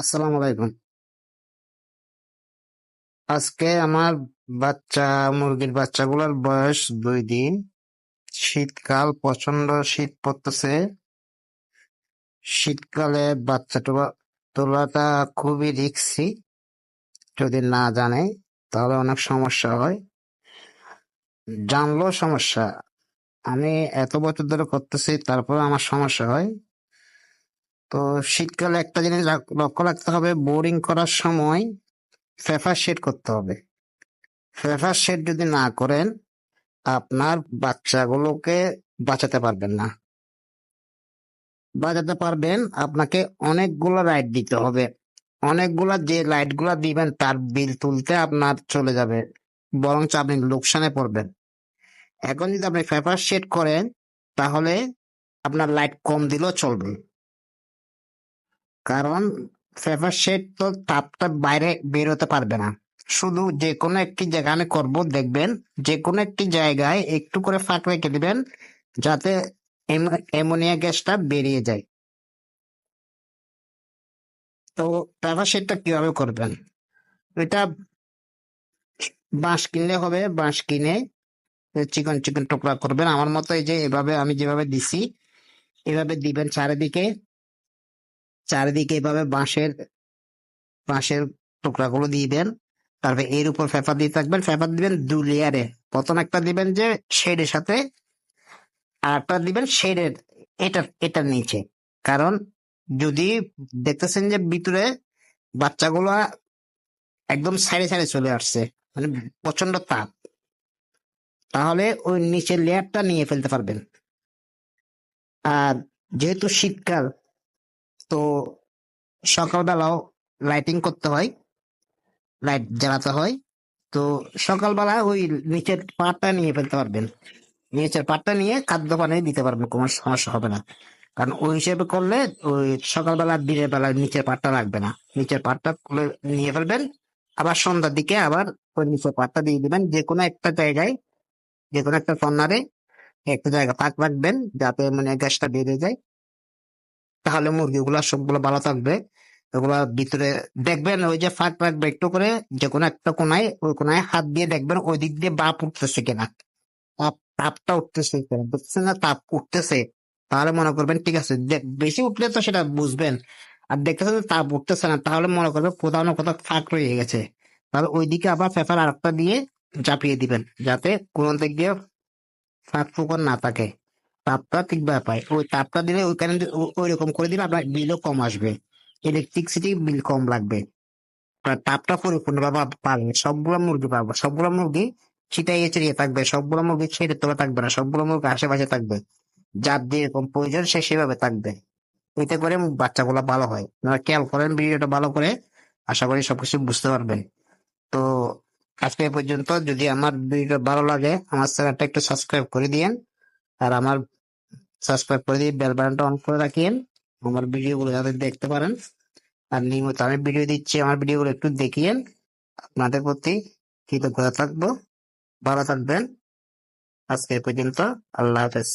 আসসালামু আলাইকুম। আজকে আমার বাচ্চা মুরগির বাচ্চাগুলোর বয়স 2 দিন। শীতকাল, প্রচন্ড শীত পড়তেছে। শীতকালে বাচ্চা তোলাটা খুবই রিস্কি। যদি না জানে তাহলে অনেক সমস্যা হয়, জানলেও সমস্যা। আমি এত বছর ধরে করতেছি, তারপরে আমার সমস্যা হয়। তো শীতকালে একটা জিনিস লক্ষ্য রাখতে হবে, বোরিং করার সময় ফেফার শেড করতে হবে। ফেফার শেড যদি না করেন, আপনার বাচ্চাগুলোকে বাঁচাতে পারবেন না। বাঁচাতে পারবেন, আপনাকে অনেকগুলো লাইট দিতে হবে। অনেকগুলা, যে লাইট গুলা দিবেন তার বিল তুলতে আপনার চলে যাবে, বরঞ্চ আপনি লোকসানে পড়বেন। এখন যদি আপনি পেপার শেড করেন, তাহলে আপনার লাইট কম দিলেও চলবে। কারণ পেপার শেড তো তাপটা বাইরে বের হতে পারবে না। শুধু যে কোনো একটি জায়গায় আমি করব, দেখবেন যে কোনো একটি জায়গায় একটু করে ফাঁক রেখে দিবেন, যাতে অ্যামোনিয়া গ্যাসটা বেরিয়ে যায়। তো পেপার শেডটা কিভাবে করবেন? এটা বাঁশ কিনলে হবে। বাঁশ কিনে চিকন চিকন টুকরা করবেন, আমার মতো এই যে এভাবে আমি যেভাবে দিছি এভাবে দিবেন। চারিদিকে চারিদিকে এভাবে বাঁশের বাঁশের টুকরাগুলো দিয়ে দেন। তারপরে এর উপর পেপার দিয়ে থাকবেন। পেপার দিবেন 2 লেয়ারে। প্রথম একটা দিবেন যে শেডের সাথে, আর একটা দিবেন শেডের এটার নিচে। কারণ যদি দেখতেছেন যে ভিতরে বাচ্চাগুলো একদম সাইডে সাইডে চলে আসছে, মানে প্রচন্ড তাপ, তাহলে ওই নিচের লেয়ারটা নিয়ে ফেলতে পারবেন। আর যেহেতু শীতকাল, তো সকালবেলাও লাইটিং করতে হয়, লাইট জ্বালাতে হয়। তো সকালবেলা ওই নিচের পাটটা নিয়ে ফেলতে পারবেন। নিচের পাটটা নিয়ে খাদ্য পানি দিতে পারবেন, কোনো সমস্যা হবে না। কারণ ওই হিসেবে করলে ওই সকালবেলা দিনের বেলা নিচের পাটটা লাগবে না। নিচের পাটটা খুলে নিয়ে ফেলবেন। আবার সন্ধ্যার দিকে আবার ওই নিচের পাটটা দিয়ে দিবেন, যে কোনো একটা জায়গায়, যে কোনো একটা কর্নারে একটা জায়গা ফাঁক রাখবেন, যাতে মানে গ্যাসটা বেড়ে যায়। তাহলে মুরগিগুলা সবগুলো ভালো থাকবে। ওগুলা ভিতরে দেখবেন, ওই যে ফাঁক রাখবে একটু করে, যে কোনো একটা কোনায়, ওই কোনায় হাত দিয়ে দেখবেন ওই দিক দিয়ে বাপ উঠতেছে কিনা, তাপটা উঠতেছে কিনা। দেখছেন না তাপ উঠতেছে, তাহলে মনে করবেন ঠিক আছে। বেশি উঠলে তো সেটা বুঝবেন। আর দেখতেছেন যে তাপ উঠতেছে না, তাহলে মনে করবেন কোথাও না কোথাও ফাঁক রয়ে গেছে। তাহলে ওইদিকে আবার পেপার আরেকটা দিয়ে চাপিয়ে দিবেন, যাতে কোনো দিক দিয়ে ফাঁক ফোকর না থাকে, তাপটা ঠিকভাবে পায়। ওই তাপটা দিলে ওইখানে ওই রকম করে দিলে আপনার বিলও কম আসবে, ইলেকট্রিসিটি বিল কম লাগবে। আর তাপটা পরিপূর্ণভাবে পাবে, সবগুলো মুরগি পাবো। সবগুলো মুরগি ছিটাইয়ে ছিটিয়ে থাকবে, সবগুলো মুরগি ছেড়ে তোলা থাকবে না, সবগুলো মুরগি আশেপাশে থাকবে। যার যেরকম প্রয়োজন সে সেভাবে থাকবে। এতে করে বাচ্চাগুলো ভালো হয়। আপনারা খেয়াল করেন ভিডিওটা ভালো করে, আশা করি সবকিছু বুঝতে পারবেন। তো আজকে এ পর্যন্ত। যদি আমার ভিডিও ভালো লাগে, আমার চ্যানেলটা একটু সাবস্ক্রাইব করে দিয়েন। আর আমার সাবস্ক্রাইব করে দিয়ে বেল বাটনটা অন করে রাখিয়েন, আমার ভিডিওগুলো যাতে দেখতে পারেন। আর নিয়মিত আমি ভিডিও দিচ্ছি, আমার ভিডিওগুলো একটু দেখিয়েন। আপনাদের প্রতি কৃতজ্ঞতা থাকবো। ভালো থাকবেন। আজকে এ পর্যন্ত। আল্লাহ হাফেজ।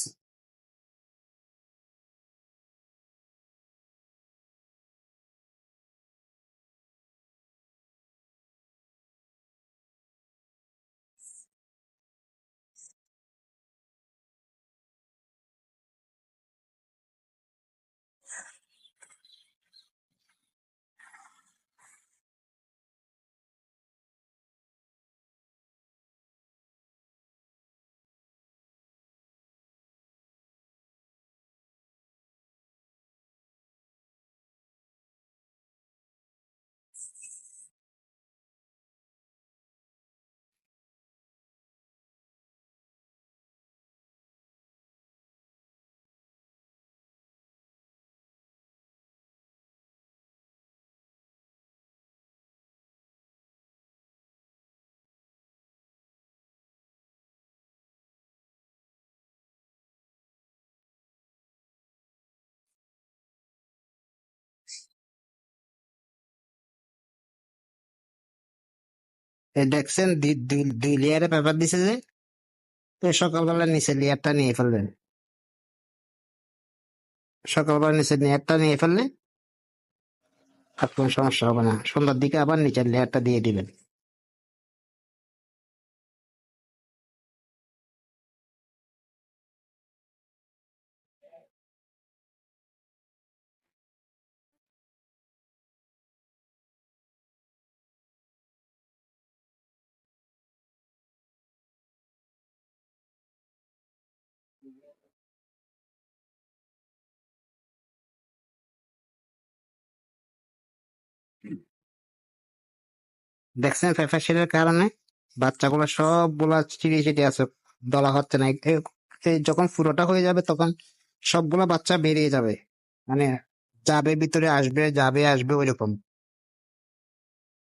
এই দেখছেন, দুই লেয়ারে পেপার দিছে যে, তো সকালবেলা নিচে লেয়ারটা নিয়ে ফেলবেন। সকালবেলা নিচে লেয়ারটা নিয়ে ফেললে আর কোনো সমস্যা হবে না। সন্ধ্যার দিকে আবার নিচের লেয়ারটা দিয়ে দিবেন। দেখছেন পেঁপা শেডের কারণে বাচ্চাগুলো সবগুলা চিড়িয়ে চিড়িয়ে আছে, দলা হচ্ছে না। এই যখন পুরোটা হয়ে যাবে তখন সবগুলা বাচ্চা বেরিয়ে যাবে, মানে যাবে ভিতরে আসবে যাবে আসবে ওইরকম।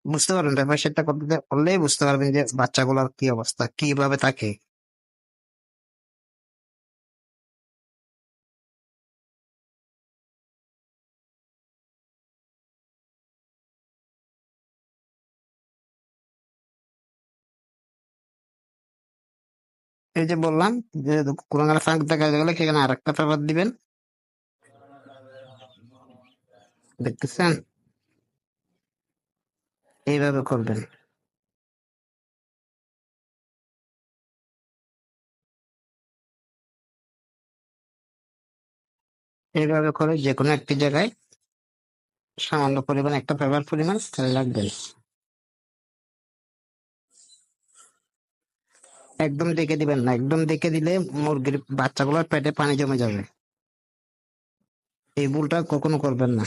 বুঝতে পারবেন পেঁপা শেডটা করতে করলেই বুঝতে পারবেন যে বাচ্চাগুলোর কি অবস্থা, কিভাবে থাকে। এই যে বললাম যে কোনো ফাঁক দেখা গেলে সেখানে আর একটা পেপার দিবেন। দেখতেছেন, এইভাবে করবেন। এইভাবে করে যে কোনো একটি জায়গায় সামান্য পরিমাণ একটা পেপার পরিমাণ তেল রাখবেন। একদম দেখে দিবেন না, একদম দেখে দিলে মুরগির বাচ্চাগুলোর পেটে পানি জমে যাবে। এই ভুলটা কখনো করবেন না।